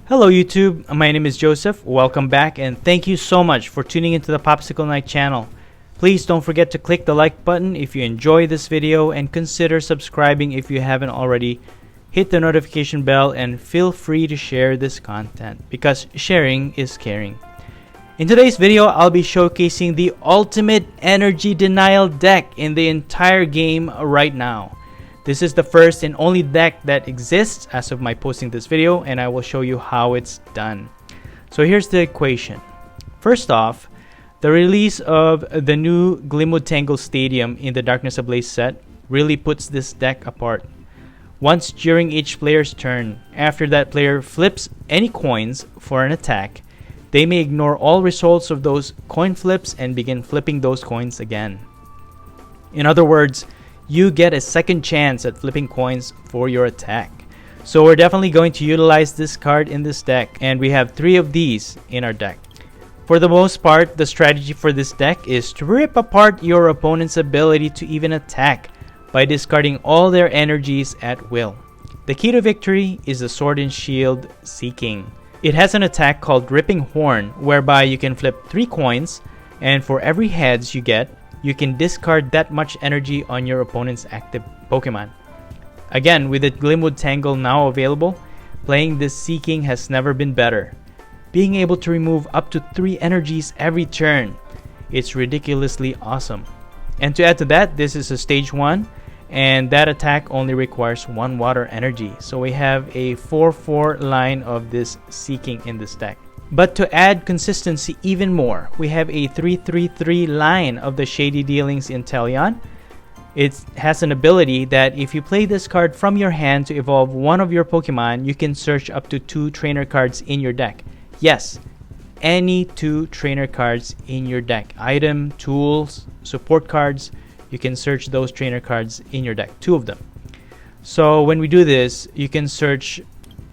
Hello YouTube, my name is Joseph. Welcome back and thank you so much for tuning into the POPSICLE KNIGHT channel. Please don't forget to click the like button if you enjoy this video and consider subscribing if you haven't already. Hit the notification bell and feel free to share this content because sharing is caring. In today's video, I'll be showcasing the ultimate energy denial deck in the entire game right now. This is the first and only deck that exists as of my posting this video, and I will show you how it's done. So here's the equation. First off, the release of the new Glimwood Tangle Stadium in the Darkness Ablaze set really puts this deck apart. Once during each player's turn, after that player flips any coins for an attack, they may ignore all results of those coin flips and begin flipping those coins again. In other words, you get a second chance at flipping coins for your attack. So we're definitely going to utilize this card in this deck, and we have 3 of these in our deck. For the most part, the strategy for this deck is to rip apart your opponent's ability to even attack by discarding all their energies at will. The key to victory is the Sword and Shield Seaking. It has an attack called Ripping Horn, whereby you can flip 3 coins, and for every heads you get, you can discard that much energy on your opponent's active Pokemon. Again, with the Glimwood Tangle now available, playing this Seaking has never been better. Being able to remove up to 3 energies every turn, it's ridiculously awesome. And to add to that, this is a stage 1, and that attack only requires 1 water energy. So we have a 4-4 line of this Seaking in this deck. But to add consistency even more, we have a 3-3-3 line of the Shady Dealings Inteleon. It has an ability that if you play this card from your hand to evolve one of your Pokemon, you can search up to 2 trainer cards in your deck. Yes, any 2 trainer cards in your deck. Item, tools, support cards, you can search those trainer cards in your deck, 2 of them. So when we do this, you can search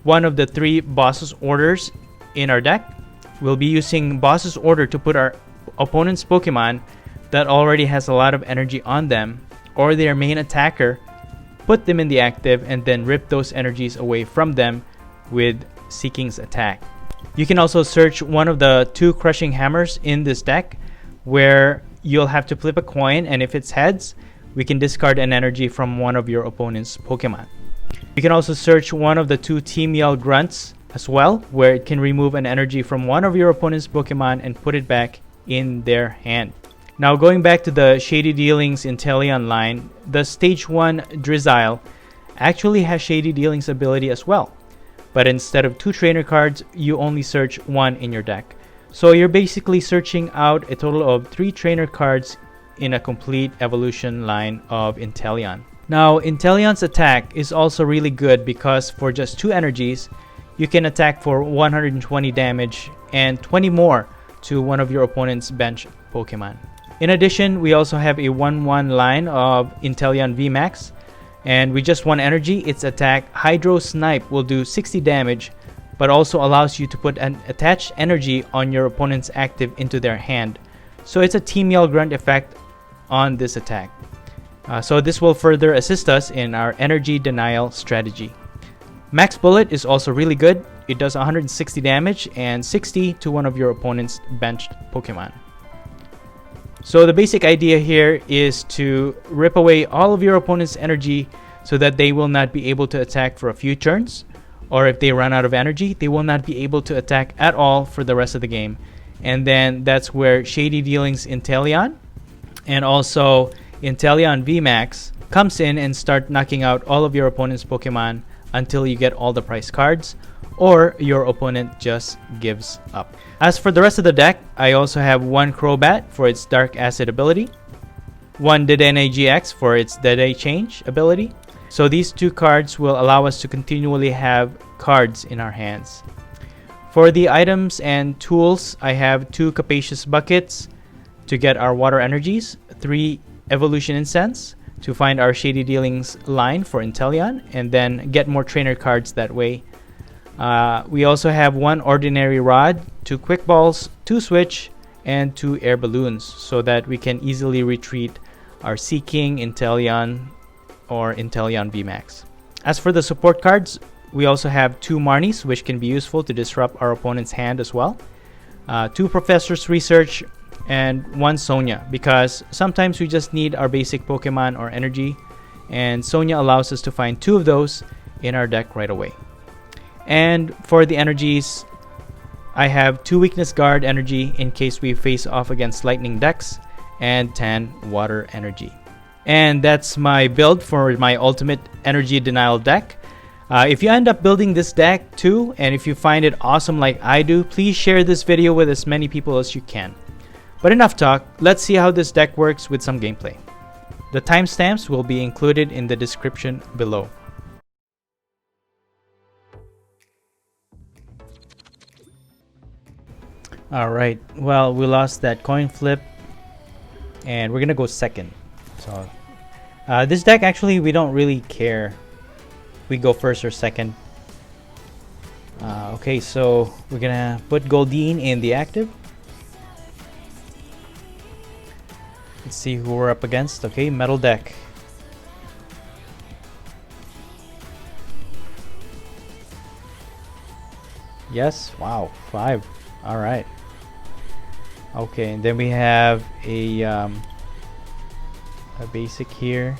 one of the 3 boss's orders in our deck. We'll be using boss's order to put our opponent's Pokemon that already has a lot of energy on them or their main attacker, put them in the active, and then rip those energies away from them with Seaking's attack. You can also search one of the 2 crushing hammers in this deck, where you'll have to flip a coin, and if it's heads, we can discard an energy from one of your opponent's Pokemon. You can also search one of the 2 Team Yell grunts as well, where it can remove an energy from one of your opponent's Pokemon and put it back in their hand. Now going back to the Shady Dealings Inteleon line, the stage 1 Drizzile actually has Shady Dealings ability as well. But instead of 2 trainer cards, you only search 1 in your deck. So you're basically searching out a total of 3 trainer cards in a complete evolution line of Inteleon. Now Inteleon's attack is also really good because for just 2 energies, you can attack for 120 damage and 20 more to one of your opponent's bench Pokemon. In addition, we also have a 1-1 line of Inteleon VMAX, and with just 1 energy, its attack Hydro Snipe will do 60 damage, but also allows you to put an attached energy on your opponent's active into their hand. So it's a Team Yell Grunt effect on this attack. So this will further assist us in our energy denial strategy. Max Bullet is also really good. It does 160 damage and 60 to one of your opponent's benched Pokemon. So the basic idea here is to rip away all of your opponent's energy so that they will not be able to attack for a few turns, or if they run out of energy, they will not be able to attack at all for the rest of the game. And then that's where Shady Dealings Inteleon and also Inteleon VMAX comes in and start knocking out all of your opponent's Pokemon until you get all the prize cards, or your opponent just gives up. As for the rest of the deck, I also have 1 Crobat for its Dark Acid ability, 1 Dedenne-GX for its DAA Change ability. So these 2 cards will allow us to continually have cards in our hands. For the items and tools, I have 2 Capacious Buckets to get our water energies, 3 Evolution Incense to find our Shady Dealings line for Inteleon, and then get more trainer cards that way. We also have 1 Ordinary Rod, 2 Quick Balls, 2 Switch, and 2 Air Balloons so that we can easily retreat our Seaking, Inteleon, or Inteleon VMAX. As for the support cards, we also have 2 Marnies, which can be useful to disrupt our opponent's hand as well. 2 Professor's Research, and 1 Sonia, because sometimes we just need our basic Pokemon or energy, and Sonia allows us to find 2 of those in our deck right away. And for the energies, I have 2 Weakness Guard energy in case we face off against lightning decks, and 10 Water energy. And that's my build for my ultimate energy denial deck. If you end up building this deck too, and if you find it awesome like I do, please share this video with as many people as you can. But enough talk, let's see how this deck works with some gameplay. The timestamps will be included in the description below. Alright, well, we lost that coin flip, and we're gonna go second. So this deck, actually, we don't really care if we go first or second. Okay, so we're gonna put Goldeen in the active. Let's see who we're up against. Okay, metal deck. Yes, wow, 5. Alright. Okay, and then we have a basic here.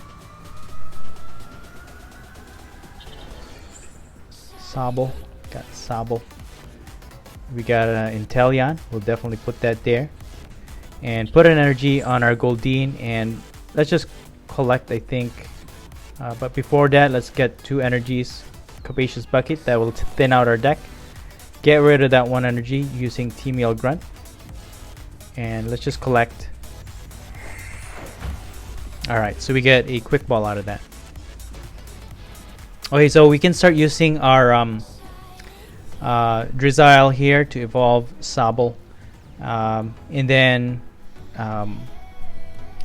Sable. Got Sable. We got an Inteleon. We'll definitely put that there. And put an energy on our Goldeen, and let's just collect, I think. But before that, let's get 2 energies. Capacious Bucket, that will thin out our deck. Get rid of that 1 energy using T-Meal Grunt. And let's just collect. Alright, so we get a Quick Ball out of that. Okay, so we can start using our Drizzile here to evolve Sable. And then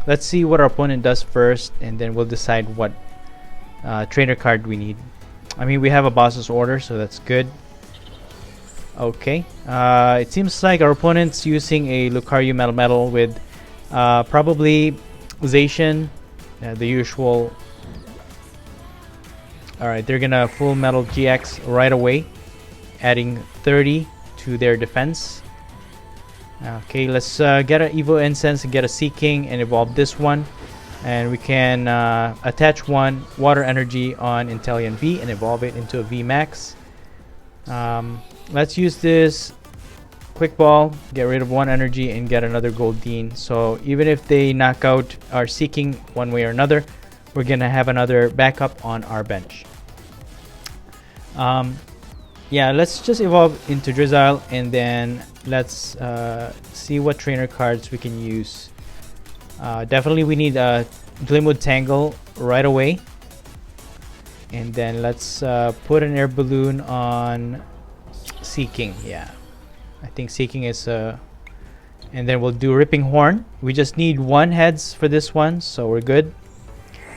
let's see what our opponent does first, and then we'll decide what trainer card we need. I mean, we have a boss's order, so that's good. Okay, it seems like our opponent's using a Lucario Melmetal with probably Zacian, the usual. Alright, they're gonna full metal GX right away, adding 30 to their defense. Okay, let's get an Evo Incense and get a Seaking and evolve this one. And we can attach 1 Water Energy on Inteleon V and evolve it into a VMAX. Let's use this Quick Ball, get rid of 1 energy, and get another Goldeen. So even if they knock out our Seaking one way or another, we're gonna have another backup on our bench. Yeah, let's just evolve into Drizzile, and then let's see what trainer cards we can use. Definitely we need a Glimwood Tangle right away. And then let's put an air balloon on Seaking. Yeah, I think Seaking is and then we'll do Ripping Horn. We just need 1 heads for this one, so we're good.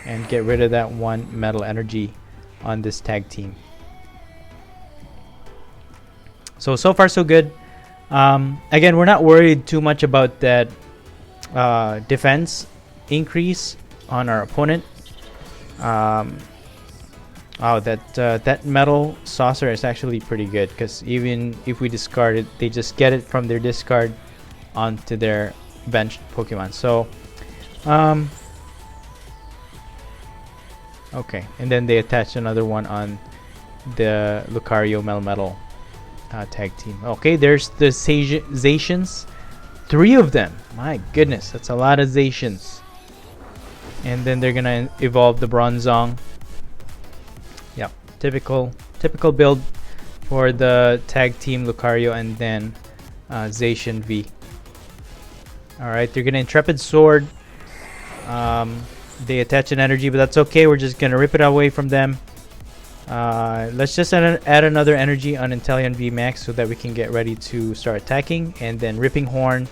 And get rid of that 1 metal energy on this tag team. So far so good. Again, we're not worried too much about that defense increase on our opponent. Oh, that metal saucer is actually pretty good, because even if we discard it, they just get it from their discard onto their benched Pokemon. So okay, and then they attach another one on the Lucario Melmetal tag team. Okay, there's the Zacians. 3 of them. My goodness, that's a lot of Zacians. And then they're gonna evolve the Bronzong. Yep, typical build for the tag team Lucario and then Zacian V. Alright, they're gonna Intrepid Sword. They attach an energy, but that's okay. We're just gonna rip it away from them. Let's just add another energy on Inteleon VMAX so that we can get ready to start attacking, and then Ripping Horn,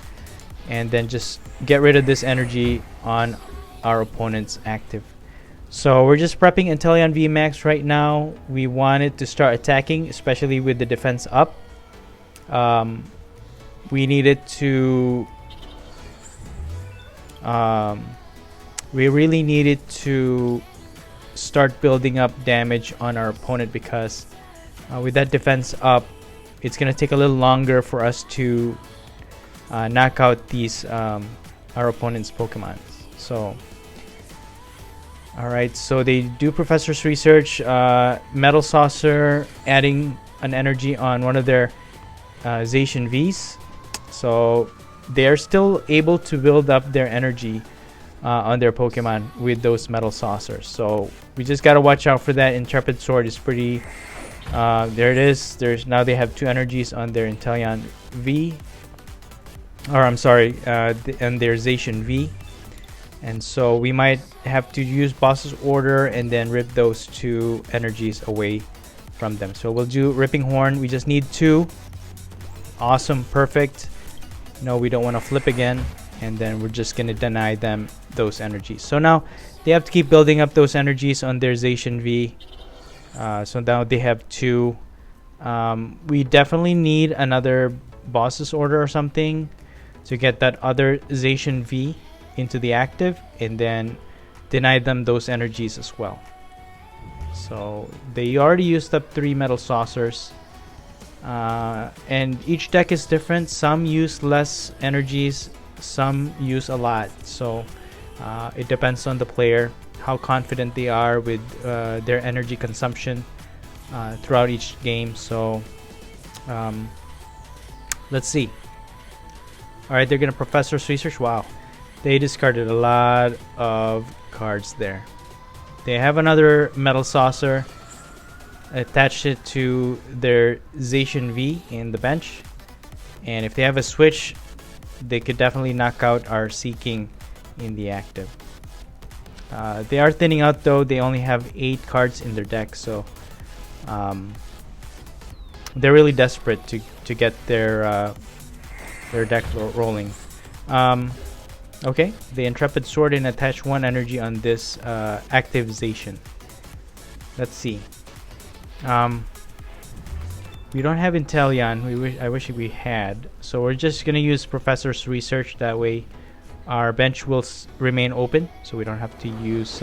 and then just get rid of this energy on our opponent's active. So we're just prepping Inteleon VMAX right now. We want it to start attacking, especially with the defense up. We need it to we really needed to start building up damage on our opponent, because With that defense up, it's gonna take a little longer for us to knock out these our opponent's Pokemon. So, alright, so they do Professor's Research, Metal Saucer, adding an energy on one of their Zacian Vs. So they're still able to build up their energy on their Pokemon with those Metal Saucers. So we just gotta watch out for that. Intrepid Sword is pretty... there it is. Now they have 2 energies on their Inteleon V. Or I'm sorry, and their Zacian V. And so we might have to use Boss's Order and then rip those 2 energies away from them. So we'll do Ripping Horn. We just need 2. Awesome, perfect. No, we don't want to flip again. And then we're just going to deny them those energies. So now they have to keep building up those energies on their Zacian V. So now they have 2. We definitely need another Boss's Order or something to get that other Zacian V into the active and then deny them those energies as well. So they already used up 3 Metal Saucers. And each deck is different. Some use less energies, some use a lot. So it depends on the player, how confident they are with their energy consumption throughout each game. So let's see. Alright, they're gonna Professor's Research. Wow, they discarded a lot of cards there. They have another Metal Saucer, attached it to their Zacian V in the bench, and if they have a switch, they could definitely knock out our Seaking in the active. They are thinning out though. They only have 8 cards in their deck, so they're really desperate to get their deck rolling. Okay, the Intrepid Sword and attach 1 energy on this active Zacian. Let's see. We don't have Inteleon. I wish we had. So we're just gonna use Professor's Research. That way, our bench will remain open, so we don't have to use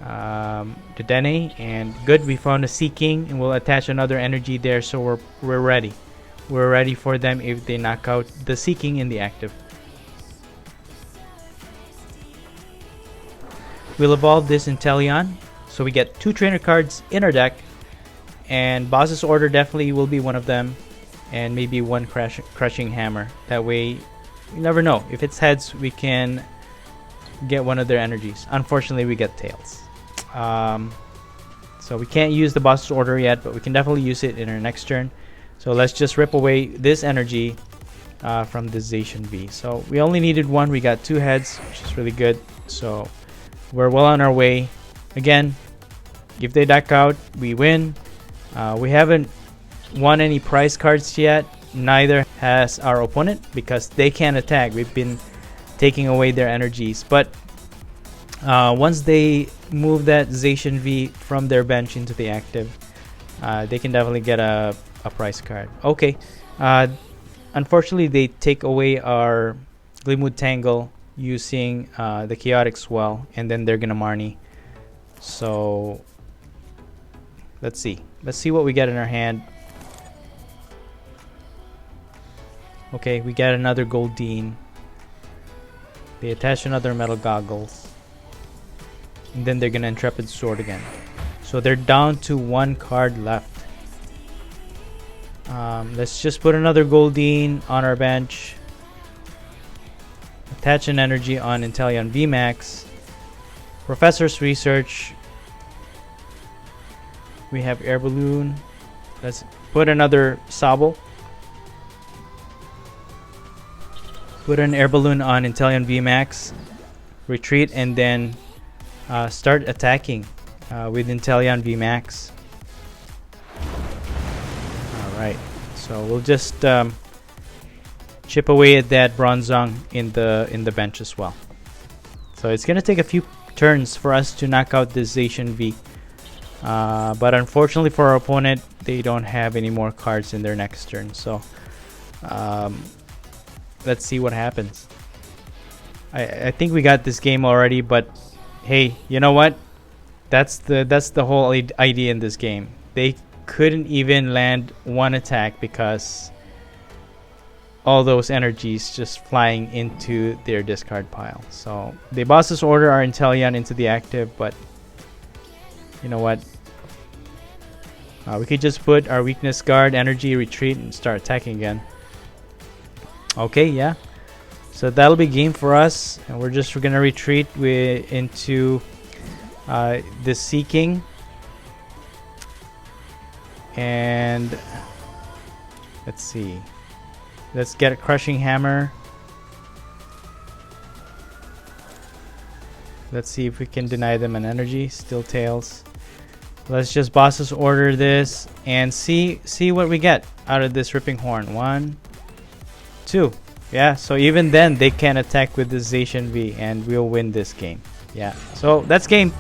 Dedenne. And good, we found a Seaking, and we'll attach another energy there. So we're ready. We're ready for them if they knock out the Seaking in the active. We'll evolve this Inteleon, so we get 2 trainer cards in our deck, and Boss's Order definitely will be one of them, and maybe 1 Crushing Hammer. That way, you never know. If it's heads, we can get one of their energies. Unfortunately, we get tails. So we can't use the Boss's Order yet, but we can definitely use it in our next turn. So let's just rip away this energy from the Zacian V. So we only needed 1. We got 2 heads, which is really good. So we're well on our way. Again, if they deck out, we win. We haven't won any prize cards yet. Neither has our opponent because they can't attack. We've been taking away their energies. But once they move that Zacian V from their bench into the active, they can definitely get a prize card. Okay. Unfortunately, they take away our Glimwood Tangle using the Chaotic Swell, and then they're gonna Marnie. So let's see what we get in our hand. Okay, we get another Goldeen. They attach another Metal Goggles, and then they're gonna Intrepid Sword again. So they're down to 1 card left. Let's just put another Goldeen on our bench. Attach an energy on Inteleon VMAX. Professor's Research. We have Air Balloon. Let's put another Sabo. Put an Air Balloon on Inteleon VMAX. Retreat and then start attacking with Inteleon VMAX. Alright, so we'll just chip away at that Bronzong in the bench as well. So it's gonna take a few turns for us to knock out this Zacian V. But unfortunately for our opponent, they don't have any more cards in their next turn. So let's see what happens. I think we got this game already, but hey, you know what? That's the whole idea in this game. They couldn't even land one attack because all those energies just flying into their discard pile. So the boss's order our Inteleon into the active, but you know what? We could just put our weakness guard, energy, retreat, and start attacking again. Okay, yeah. So that'll be game for us, and we're gonna retreat into the Seaking, and let's see. Let's get a crushing hammer. Let's see if we can deny them an energy. Still tails. Let's just boss's order this and see what we get out of this ripping horn. 1, 2. Yeah, so even then they can attack with the Zacian V and we'll win this game. Yeah, so that's game.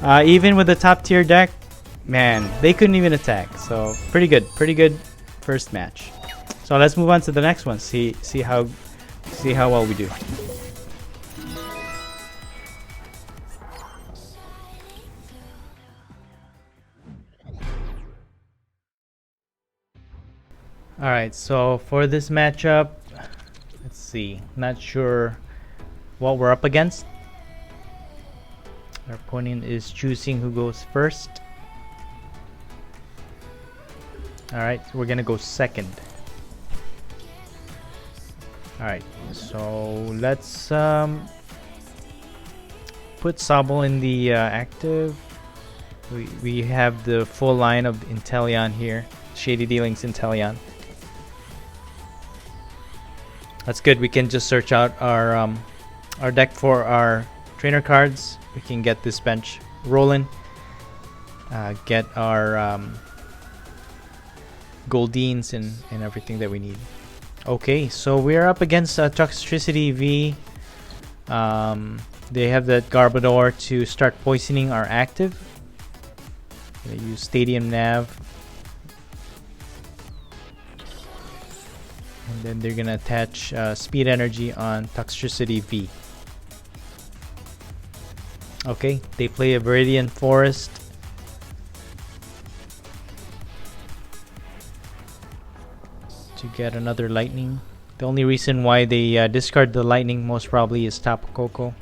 Even with the top tier deck, man, they couldn't even attack. So pretty good first match. So let's move on to the next one. See how well we do. Alright, so for this matchup, let's see. Not sure what we're up against. Our opponent is choosing who goes first. Alright, so we're gonna go second. Alright, so let's put Sobble in the active. We have the full line of Inteleon here. Shady Dealings Inteleon. That's good. We can just search out our deck for our trainer cards. We can get this bench rolling. Get our Goldeens and everything that we need. Okay, so we're up against Toxtricity V. They have that Garbodor to start poisoning our active. They use Stadium Nav. And then they're gonna attach Speed Energy on Toxtricity V. Okay, they play a Viridian Forest. To get another Lightning. The only reason why they discard the Lightning most probably is Tapu Koko.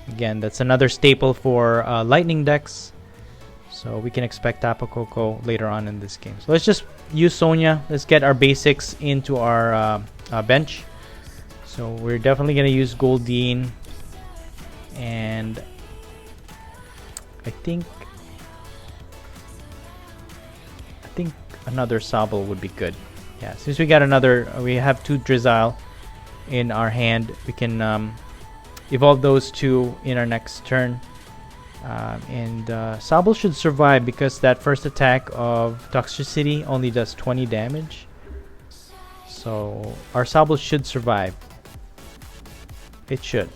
Again, that's another staple for Lightning decks. So we can expect Tapu Koko later on in this game. So let's just use Sonia. Let's get our basics into our bench. So we're definitely going to use Goldeen. And I think another Sobble would be good. Yeah, since we got we have 2 Drizzile in our hand. We can evolve those 2 in our next turn. And Sobble should survive because that first attack of Toxtricity only does 20 damage. So our Sobble should survive. It should.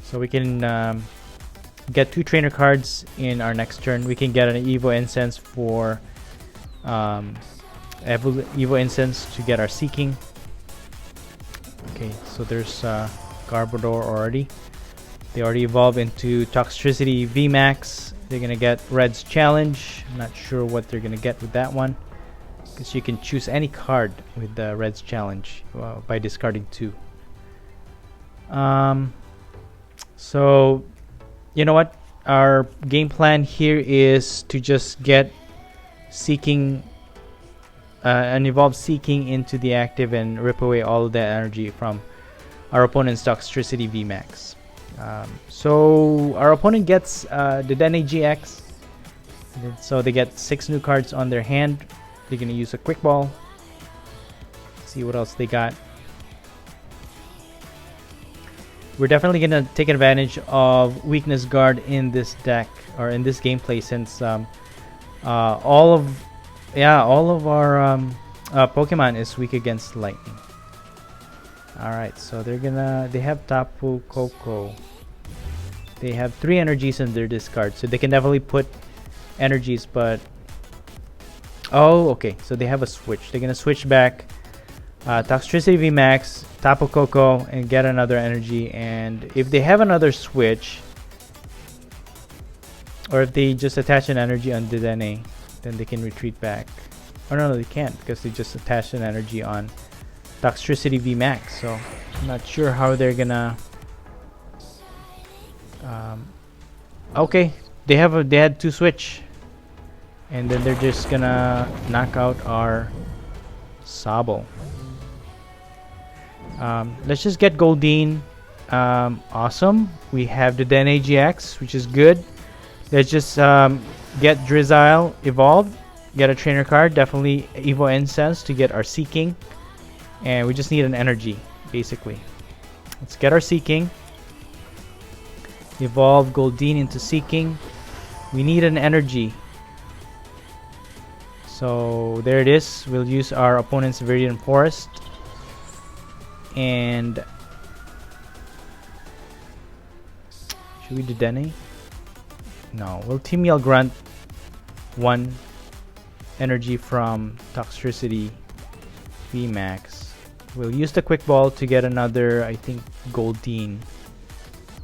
So we can get 2 trainer cards in our next turn. We can get an Evo Incense for Evo Incense to get our Seaking. Okay, so there's Garbodor already. They already evolve into Toxtricity VMAX. They're gonna get Red's Challenge. I'm not sure what they're gonna get with that one, because you can choose any card with the Red's Challenge by discarding 2. So you know what? Our game plan here is to just get Seaking, an evolved Seaking into the active and rip away all of that energy from our opponent's Toxtricity VMAX. So our opponent gets Dedenne-GX. So they get 6 new cards on their hand. They're gonna use a Quick Ball. See what else they got. We're definitely gonna take advantage of Weakness Guard in this deck or in this gameplay, since all of our Pokemon is weak against lightning. Alright, so they have Tapu Koko. They have 3 energies in their discard, so they can definitely put energies, but oh, okay, so they have a switch. They're gonna switch back Toxtricity VMAX, Tapu Koko, and get another energy. And if they have another switch, Or if they just attach an energy on Dedenne, then they can retreat back. Oh no, they can't because they just attached an energy on Toxtricity VMAX. So I'm not sure how they're gonna. Okay, they had to switch, and then they're just gonna knock out our Sobble. Let's just get Goldeen. Awesome. We have the Dedenne-GX, which is good. Let's just get Drizzile evolved. Get a trainer card. Definitely Evo Incense to get our Seaking. And we just need an energy, basically. Let's get our Seaking. Evolve Goldeen into Seaking. We need an energy. So there it is. We'll use our opponent's Viridian Forest. And should we do Dedenne? No, we'll Team Yell Grunt 1 energy from Toxtricity VMAX. We'll use the Quick Ball to get another, I think, Goldeen.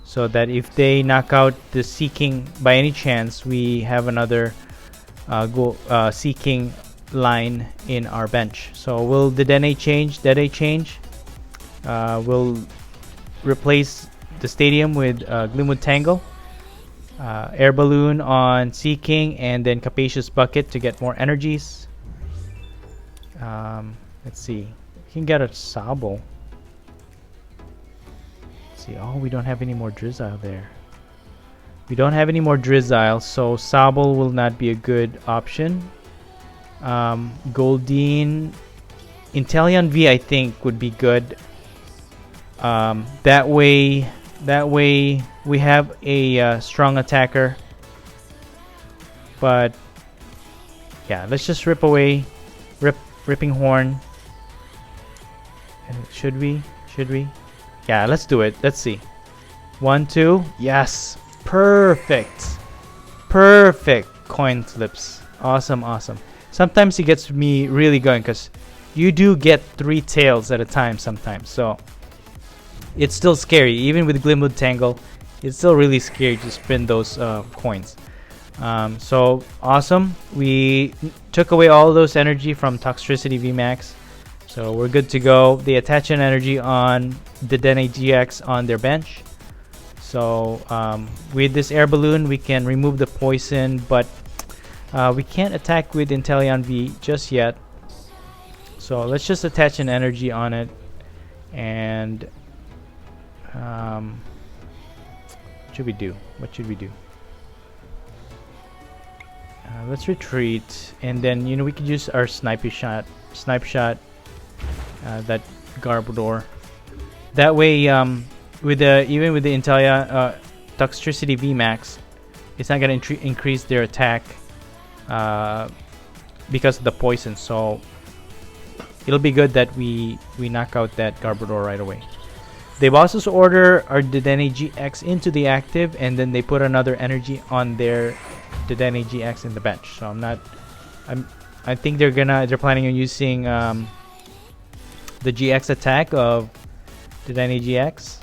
So that if they knock out the Seaking by any chance, we have another Seaking line in our bench. So we'll Dedenne change. We'll replace the stadium with Glimwood Tangle, Air Balloon on Seaking, and then Capacious Bucket to get more energies. Let's see. We can get a Sobble. Let's see. Oh, we don't have any more Drizzile there. We don't have any more Drizzile, so Sobble will not be a good option. Goldeen, Inteleon V, I think, would be good. That way we have a strong attacker. But yeah, let's just rip away, Ripping Horn. Should we? Yeah, let's do it. Let's see. 1, 2. Yes, perfect coin flips. Awesome. Sometimes it gets me really going because you do get 3 tails at a time sometimes. So it's still scary. Even with Glimwood Tangle, it's still really scary to spin those coins. So awesome. We took away all those energy from Toxtricity VMAX. So we're good to go. They attach an energy on the Dedenne-GX on their bench. So with this Air Balloon, we can remove the poison, but we can't attack with Inteleon V just yet. So let's just attach an energy on it. And what should we do? Let's retreat, and then we could use our snipe shot, that Garbodor. That way, even with the Inteleon Toxtricity VMAX, it's not gonna increase their attack because of the poison. So it'll be good that we knock out that Garbodor right away. They also order our Dedenne-GX into the active, and then they put another energy on their Dedenne-GX in the bench. So I think they're planning on using the GX attack of Dedenne-GX.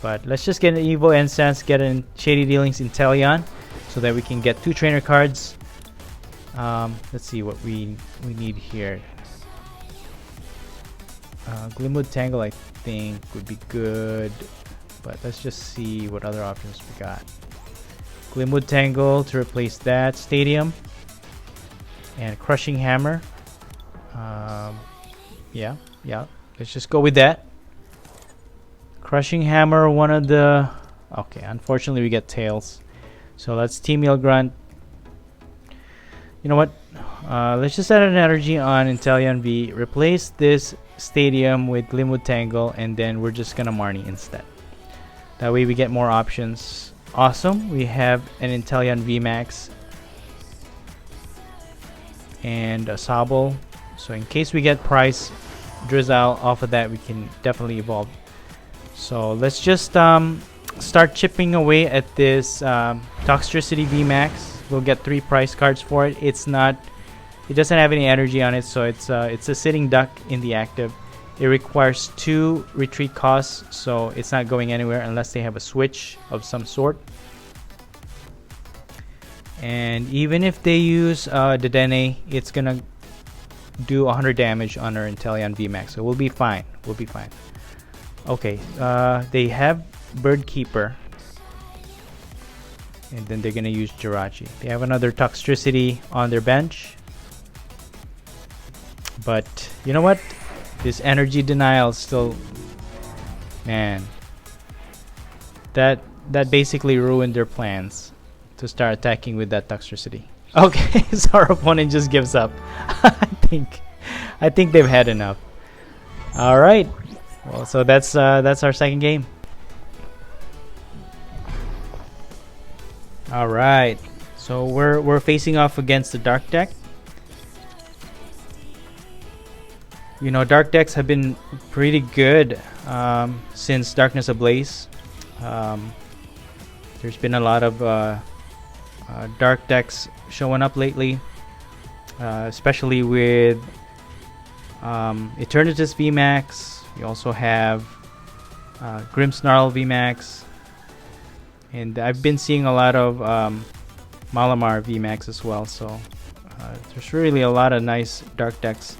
But let's just get an Evo Incense, get a Shady Dealings Inteleon, so that we can get 2 trainer cards. Let's see what we need here. Glimwood Tangle, I think, would be good, but let's just see what other options we got. Glimwood Tangle to replace that stadium, and Crushing Hammer. Yeah, let's just go with that. Crushing Hammer, one of the... Okay, unfortunately we get Tails, so let's Team Yell Grunt. You know what? Let's just add an energy on Inteleon V, replace this stadium with Glimwood Tangle, and then we're just gonna Marnie instead. That way we get more options. Awesome. We have an Inteleon VMAX and a Sobble. So in case we get Price Drizzile off of that, we can definitely evolve. So let's just start chipping away at this Toxtricity VMAX. We'll get 3 price cards for it. It doesn't have any energy on it, so it's a sitting duck in the active. It requires 2 retreat costs, so it's not going anywhere unless they have a switch of some sort. And even if they use Dedenne, it's gonna do 100 damage on our Inteleon VMAX, so we'll be fine. We'll be fine. Okay, they have Bird Keeper, and then they're gonna use Jirachi. They have another Toxtricity on their bench, but you know what? This energy denial still, man, that basically ruined their plans to start attacking with that Toxtricity. Okay, so our opponent just gives up. I think they've had enough. All right. Well, so that's our second game. All right. So we're facing off against the dark deck. You know, dark decks have been pretty good since Darkness Ablaze. There's been a lot of dark decks showing up lately, especially with Eternatus VMAX. You also have Grimmsnarl VMAX, and I've been seeing a lot of Malamar VMAX as well. So there's really a lot of nice dark decks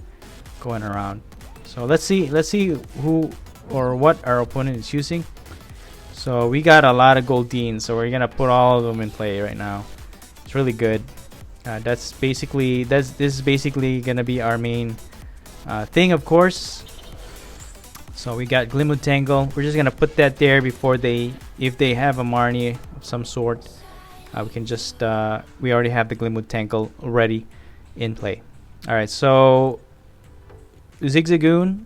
going around. So let's see who or what our opponent is using. So we got a lot of Goldeen, so we're gonna put all of them in play right now. It's really good. This is basically gonna be our main thing, of course. So we got Glimwood Tangle. We're just gonna put that there before if they have a Marnie of some sort, we can just we already have the Glimwood Tangle already in play. All right, so Zigzagoon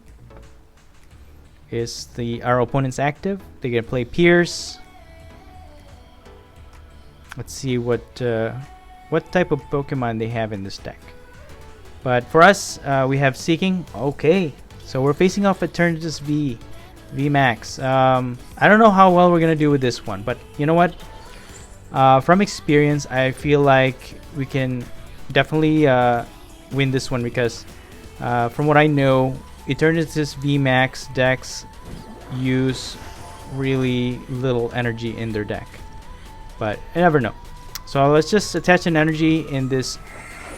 is our opponent's active. They're gonna play Pierce. Let's see what type of Pokemon they have in this deck. But for us, we have Seaking. Okay, so we're facing off Eternatus V VMAX. I don't know how well we're gonna do with this one, but you know what? From experience, I feel like we can definitely win this one because from what I know, Eternatus VMAX decks use really little energy in their deck, but I never know. So let's just attach an energy in this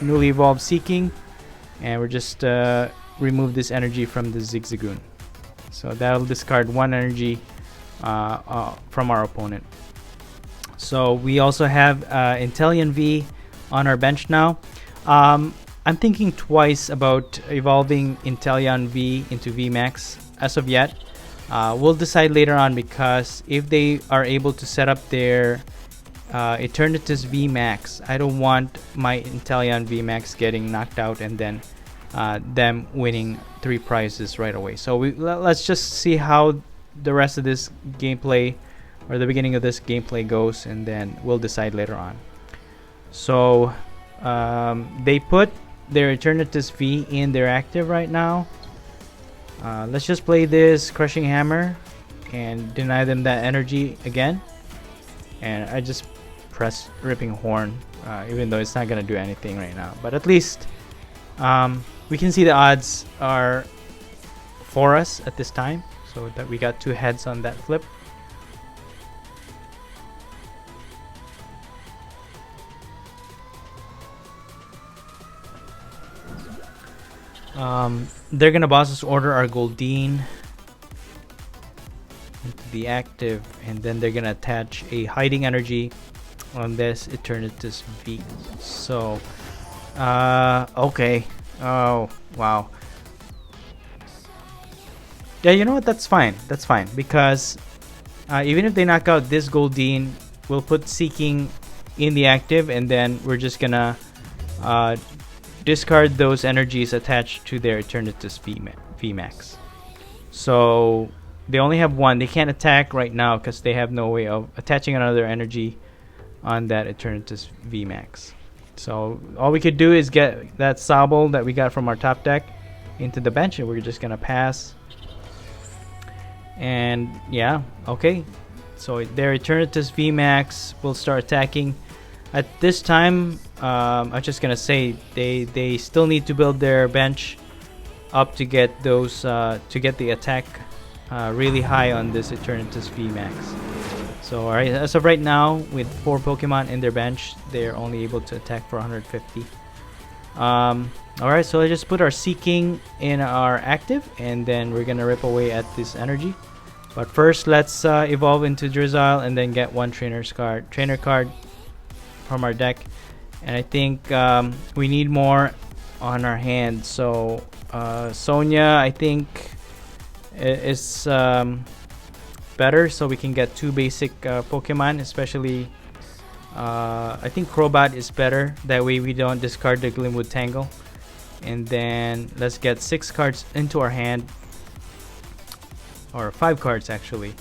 newly evolved Seaking, and we're just remove this energy from the Zigzagoon. So that'll discard one energy from our opponent. So we also have Inteleon V on our bench now. I'm thinking twice about evolving Inteleon V into VMAX. As of yet, we'll decide later on, because if they are able to set up their Eternatus VMAX, I don't want my Inteleon VMAX getting knocked out and then them winning 3 prizes right away. So let's just see how the rest of this gameplay, or the beginning of this gameplay, goes, and then we'll decide later on. So they put their Eternatus V in their active right now. Let's just play this Crushing Hammer and deny them that energy again. And I just press Ripping Horn, even though it's not gonna do anything right now. But at least we can see the odds are for us at this time, so that we got 2 heads on that flip. They're gonna boss's order our Goldeen into the active, and then they're gonna attach a hiding energy on this Eternatus V. So okay. Oh wow. Yeah, you know what? That's fine. That's fine, because even if they knock out this Goldeen, we'll put Seaking in the active, and then we're just gonna discard those energies attached to their Eternatus VMAX. So they only have 1. They can't attack right now because they have no way of attaching another energy on that Eternatus VMAX. So all we could do is get that Sobble that we got from our top deck into the bench, and we're just gonna pass. And yeah, okay. So their Eternatus VMAX will start attacking. At this time, I'm just gonna say they still need to build their bench up to get those to get the attack really high on this Eternatus VMAX. So alright, as of right now, with 4 Pokemon in their bench, they're only able to attack for 150. Alright, so let's just put our Seaking in our active, and then we're gonna rip away at this energy. But first, let's evolve into Drizzile and then get one trainer card from our deck. And I think we need more on our hand. So Sonia, I think, is better, so we can get 2 basic Pokemon, especially I think Crobat is better. That way we don't discard the Glimwood Tangle. And then let's get 6 cards into our hand, or 5 cards actually,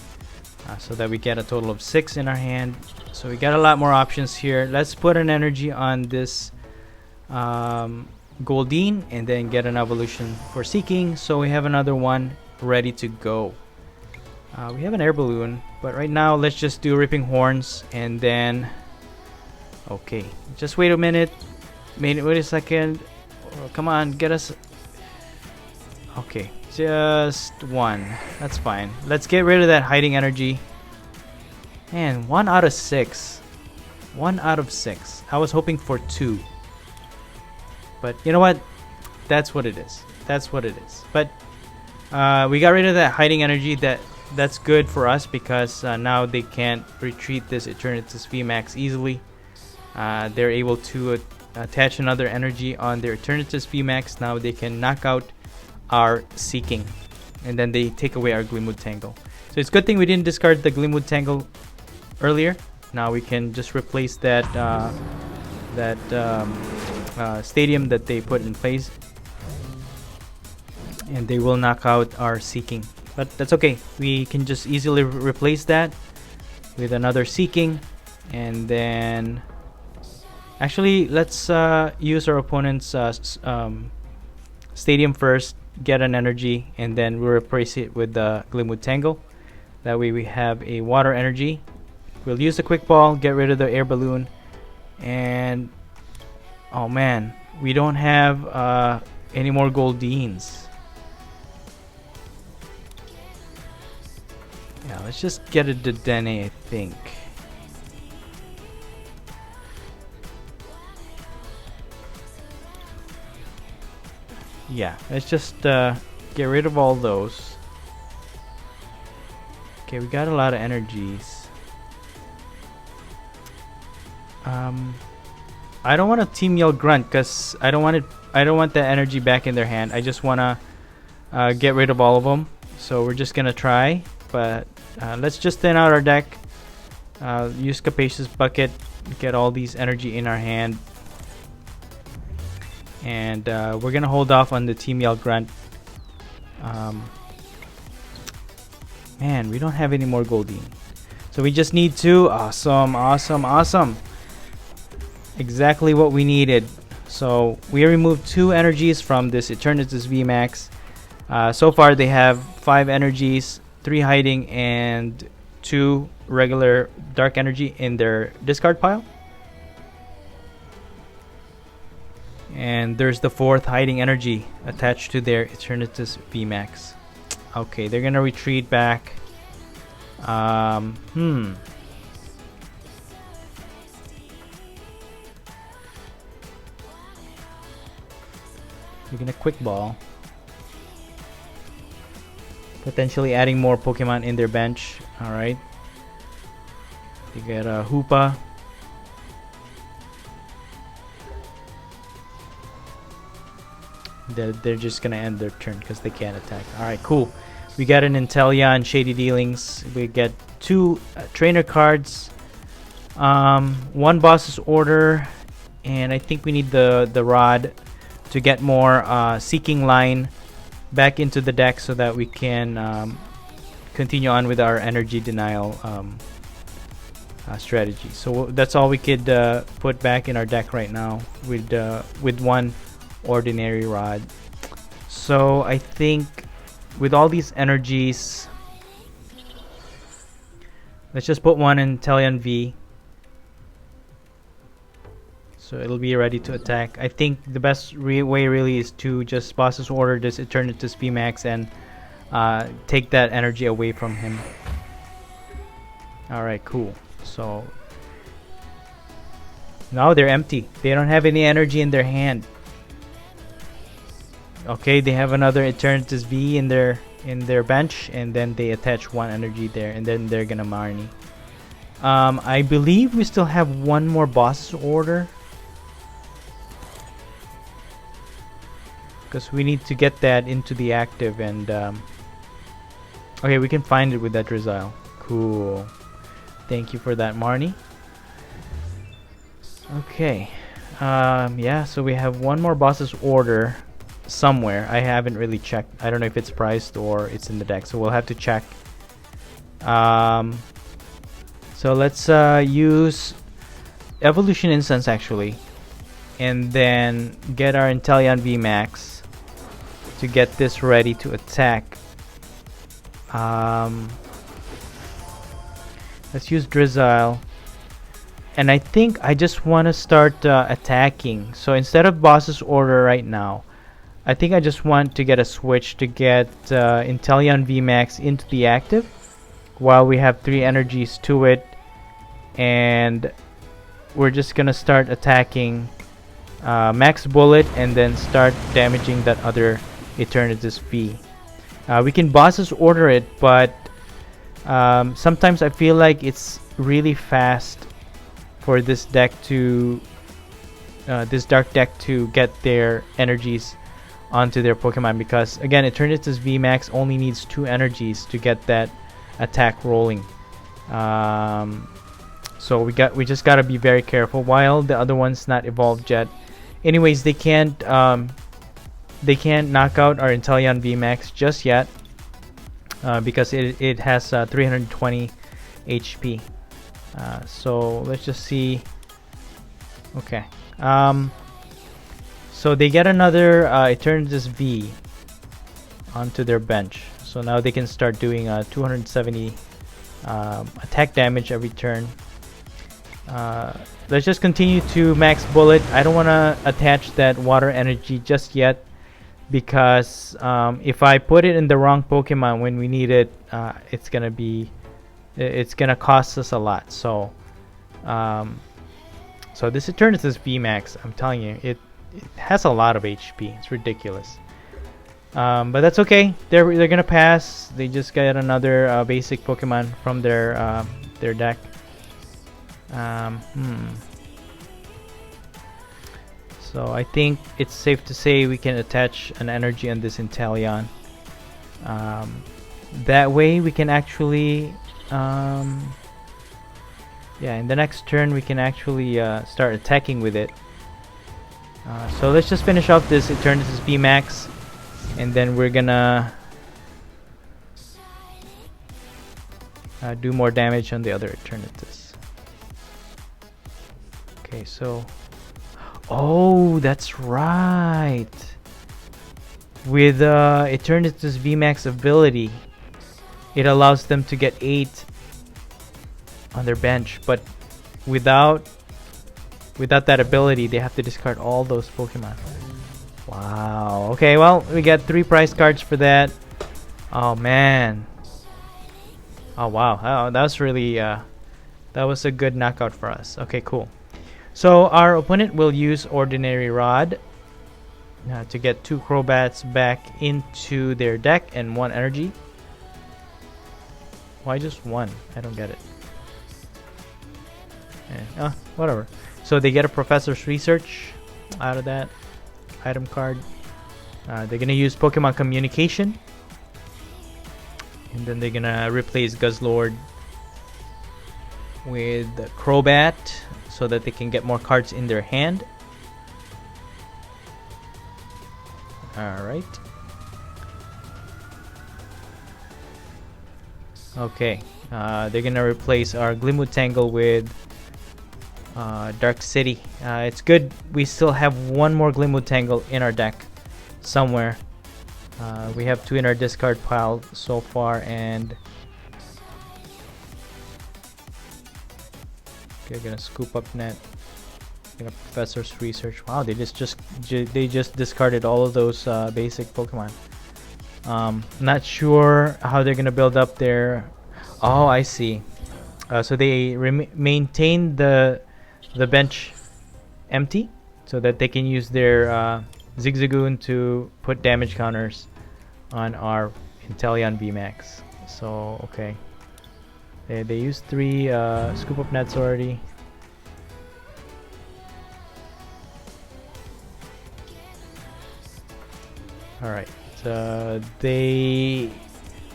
so that we get a total of 6 in our hand. So we got a lot more options here. Let's put an energy on this Goldeen and then get an evolution for Seaking, so we have another one ready to go. We have an air balloon, but right now let's just do Ripping Horns, and then okay, just wait a minute. Wait a second. Oh, come on, get us. Okay, just 1. That's fine. Let's get rid of that hiding energy. Man, 1 out of 6. 1 out of 6. I was hoping for 2. But you know what? That's what it is. That's what it is. But we got rid of that hiding energy. That's good for us, because now they can't retreat this Eternatus VMAX easily. They're able to attach another energy on their Eternatus VMAX. Now they can knock out our Seaking, and then they take away our Glimwood Tangle. So it's a good thing we didn't discard the Glimwood Tangle earlier. Now we can just replace that stadium that they put in place, and they will knock out our Seaking. But that's okay. We can just easily replace that with another Seaking, and then actually let's use our opponent's stadium first, get an energy, and then we'll replace it with the Glimwood Tangle. That way we have a water energy. We'll use the quick ball, get rid of the air balloon, and oh man, we don't have any more Goldeens. Yeah, let's just get a Dedenne, I think. Yeah, let's just get rid of all those. Okay, we got a lot of energies. I don't want to Team Yell Grunt, because I don't want that energy back in their hand. I just want to get rid of all of them. So we're just gonna try, but let's just thin out our deck. Use Capacious Bucket, get all these energy in our hand. And we're gonna hold off on the Team Yell Grunt. Man, we don't have any more Goldeen, so we just need 2. Awesome, awesome, awesome. Exactly what we needed. So we removed 2 energies from this Eternatus VMAX. So far they have 5 energies, 3 hiding, and 2 regular dark energy in their discard pile. And there's the 4th hiding energy attached to their Eternatus VMAX. Okay, they're gonna retreat back. We're gonna quick ball, potentially adding more Pokemon in their bench. All right, you get a Hoopa. They're just gonna end their turn because they can't attack. Alright, cool. We got an Inteleon Shady Dealings. We get 2 trainer cards, 1 boss's order, and I think we need the rod to get more Seaking line back into the deck, so that we can continue on with our energy denial strategy. So that's all we could put back in our deck right now, with 1 ordinary rod. So I think with all these energies, let's just put 1 in Inteleon V, so it'll be ready to attack. I think the best way really is to just boss's order this Eternatus VMAX and take that energy away from him. Alright, cool. So now they're empty. They don't have any energy in their hand. Okay, they have another Eternatus V in their bench, and then they attach one energy there, and then they're gonna Marnie. I believe we still have one more boss's order, because we need to get that into the active. And okay, we can find it with that Drizzile. Cool. Thank you for that, Marnie. Okay. Yeah, so we have one more boss's order somewhere. I haven't really checked. I don't know if it's priced or it's in the deck, so we'll have to check. So let's use Evolution Instance actually, and then get our Inteleon VMAX to get this ready to attack. Let's use Drizzile, and I think I just want to start attacking. So instead of boss's order right now, I think I just want to get a switch to get Inteleon VMAX into the active while we have 3 energies to it, and we're just gonna start attacking max bullet and then start damaging that other Eternatus V. We can boss's order it, but sometimes I feel like it's really fast for this deck to this dark deck to get their energies onto their Pokemon, because again, Eternatus VMAX only needs 2 energies to get that attack rolling. So we just gotta be very careful while the other one's not evolved yet. Anyways, they can't knock out our Inteleon VMAX just yet, because it has 320 HP. So let's just see. Okay. So they get another Eternatus V onto their bench. So now they can start doing 270 attack damage every turn. Let's just continue to max bullet. I don't want to attach that water energy just yet, because if I put it in the wrong Pokemon when we need it, it's gonna cost us a lot. So so this Eternatus VMAX, I'm telling you, it has a lot of HP. It's ridiculous. But that's okay. They're gonna pass. They just got another basic Pokemon from their deck. So I think it's safe to say we can attach an energy on this Inteleon. That way we can actually yeah, in the next turn we can actually start attacking with it. So let's just finish off this Eternatus VMAX, and then we're gonna do more damage on the other Eternatus. Okay, so oh, that's right. With Eternatus VMAX ability, it allows them to get 8 on their bench, but without that ability, they have to discard all those Pokemon. Wow. Okay, well, we got 3 prize cards for that. Oh man. Oh wow. Oh, that was really that was a good knockout for us. Okay, cool. So our opponent will use Ordinary Rod to get 2 Crobats back into their deck and 1 energy. Why just 1? I don't get it. Whatever. So they get a Professor's Research out of that item card. They're gonna use Pokemon Communication, and then they're gonna replace Guzzlord with Crobat so that they can get more cards in their hand. Alright. Okay. They're gonna replace our Glimwood Tangle with Dark City. It's good we still have 1 more Glimwood Tangle in our deck somewhere. We have 2 in our discard pile so far, and okay, gonna scoop up net. Gonna Professor's Research. Wow, they just discarded all of those basic Pokemon. Not sure how they're gonna build up their. Oh, I see. so they maintain the bench empty so that they can use their Zigzagoon to put damage counters on our Inteleon VMAX. So okay, they used 3 scoop up nets already. All right, they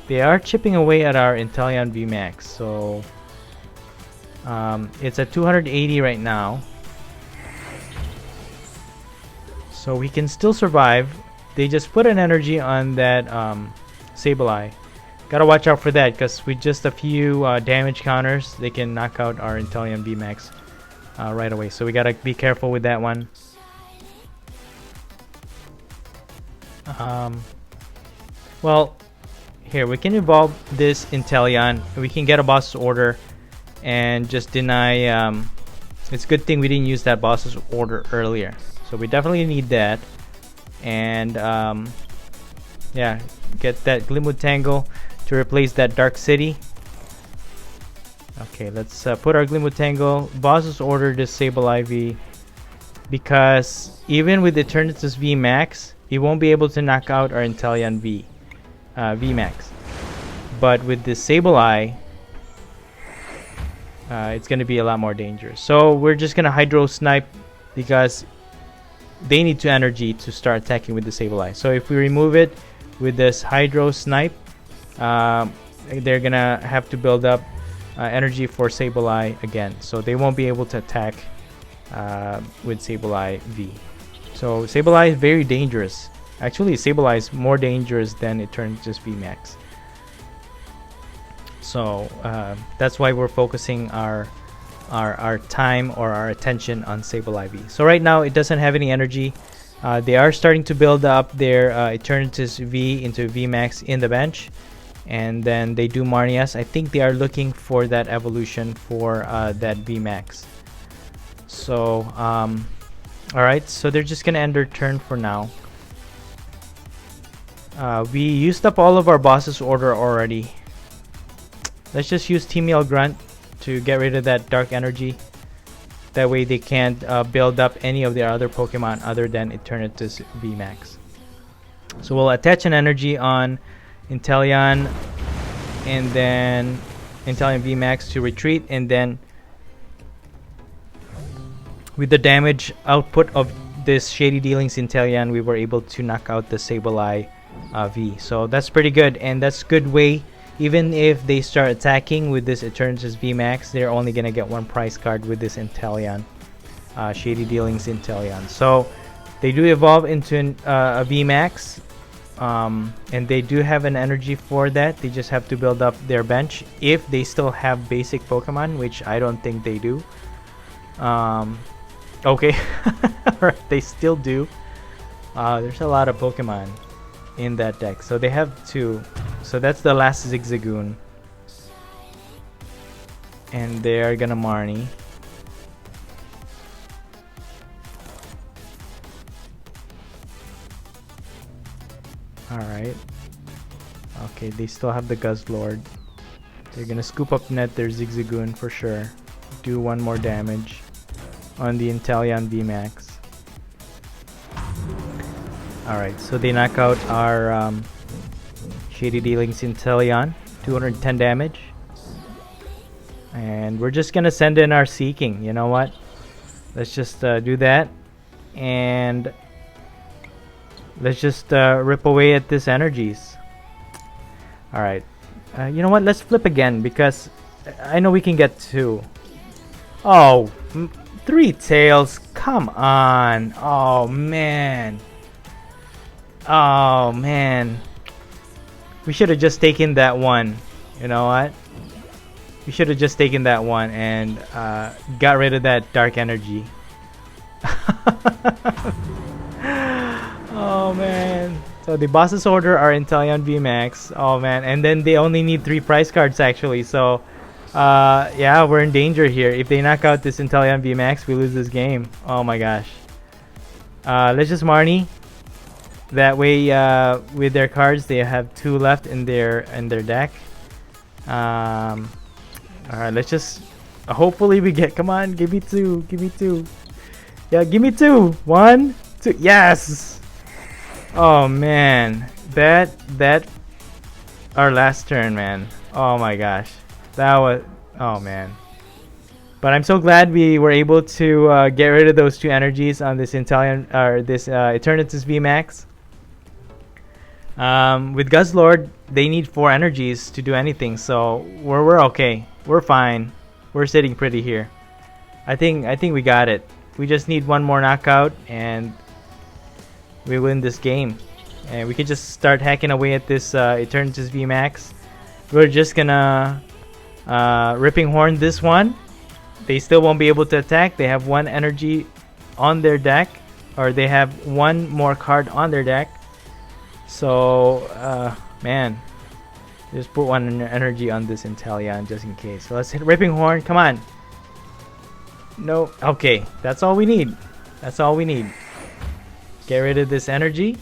are chipping away at our Inteleon VMAX. So it's at 280 right now. So we can still survive. They just put an energy on that Sableye. Gotta watch out for that, because with just a few damage counters, they can knock out our Inteleon VMAX right away. So we gotta be careful with that one. Well, here we can evolve this Inteleon. We can get a boss's order and just deny. It's a good thing we didn't use that boss's order earlier. So we definitely need that. And yeah, get that Glimwood Tangle to replace that Dark City. Okay, let's put our Glimwood Tangle. Boss's order this Sableye V, because even with Eternatus VMAX, it won't be able to knock out our Inteleon VMAX. But with this Sableye, it's going to be a lot more dangerous. So we're just going to Hydro Snipe, because they need 2 energy to start attacking with the Sableye. So if we remove it with this Hydro Snipe, they're going to have to build up energy for Sableye again. So they won't be able to attack with Sableye V. So Sableye is very dangerous. Actually, Sableye is more dangerous than Eternatus VMAX. So that's why we're focusing our time or our attention on Sableye V. So right now it doesn't have any energy. They are starting to build up their Eternatus V into VMAX in the bench, and then they do Marnias. I think they are looking for that evolution for that VMAX. So alright, so they're just gonna end their turn for now. We used up all of our boss's order already. Let's just use Team Grunt to get rid of that dark energy. That way they can't build up any of their other Pokemon other than Eternatus VMAX. So we'll attach an energy on Inteleon, and then Inteleon VMAX to retreat, and then with the damage output of this Shady Dealings Inteleon, we were able to knock out the Sableye V. So that's pretty good, and that's good way. Even if they start attacking with this Eternatus VMAX, they're only gonna get 1 prize card with this Inteleon, Shady Dealings Inteleon. So they do evolve into a VMAX, and they do have an energy for that. They just have to build up their bench if they still have basic Pokemon, which I don't think they do. Okay, alright, they still do. There's a lot of Pokemon in that deck, so they have 2. So that's the last Zigzagoon, and they are gonna Marnie. Alright, okay, they still have the Guzzlord. They're gonna scoop up net their Zigzagoon for sure. Do 1 more damage on the Inteleon VMAX. Alright, so they knock out our Shady Dealings Inteleon, 210 damage. And we're just gonna send in our Seaking. You know what? Let's just do that. And let's just rip away at this energies. Alright. You know what? Let's flip again, because I know we can get 2. Oh, 3 tails. Come on. Oh, man. Oh, man. We should have just taken that one. You know what? We should have just taken that one and got rid of that dark energy. Oh man. So the boss's order are Inteleon VMAX. Oh man. And then they only need 3 prize cards actually. So yeah, we're in danger here. If they knock out this Inteleon VMAX, we lose this game. Oh my gosh. Let's just Marnie. That way, with their cards, they have 2 left in their deck. Alright, let's just... hopefully we get... Come on, give me 2. Give me 2. Yeah, give me 2. 1, 2. Yes! Oh, man. That... Our last turn, man. Oh, my gosh. That was... Oh, man. But I'm so glad we were able to get rid of those 2 energies on this Inteleon... or this Eternatus VMAX. With Guzzlord, they need 4 energies to do anything, so we're okay. We're fine. We're sitting pretty here. I think we got it. We just need 1 more knockout and we win this game. And we can just start hacking away at this Eternatus VMAX. We're just gonna Ripping Horn this one. They still won't be able to attack. They have 1 energy on their deck, or they have 1 more card on their deck. So, man, just put 1 energy on this Inteleon just in case. So let's hit Ripping Horn. Come on. No. Okay, that's all we need. That's all we need. Get rid of this energy.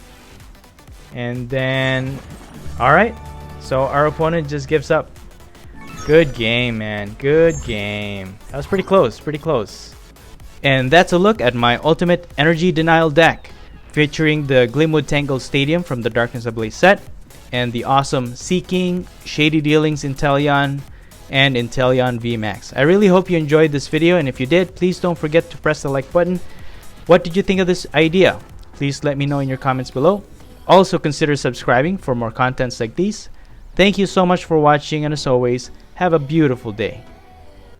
And then, alright. So our opponent just gives up. Good game, man. Good game. That was pretty close. Pretty close. And that's a look at my ultimate energy denial deck, featuring the Glimwood Tangle Stadium from the Darkness Ablaze set, and the awesome Seaking, Shady Dealings Inteleon, and Inteleon VMAX. I really hope you enjoyed this video, and if you did, please don't forget to press the like button. What did you think of this idea? Please let me know in your comments below. Also consider subscribing for more contents like these. Thank you so much for watching, and as always, have a beautiful day.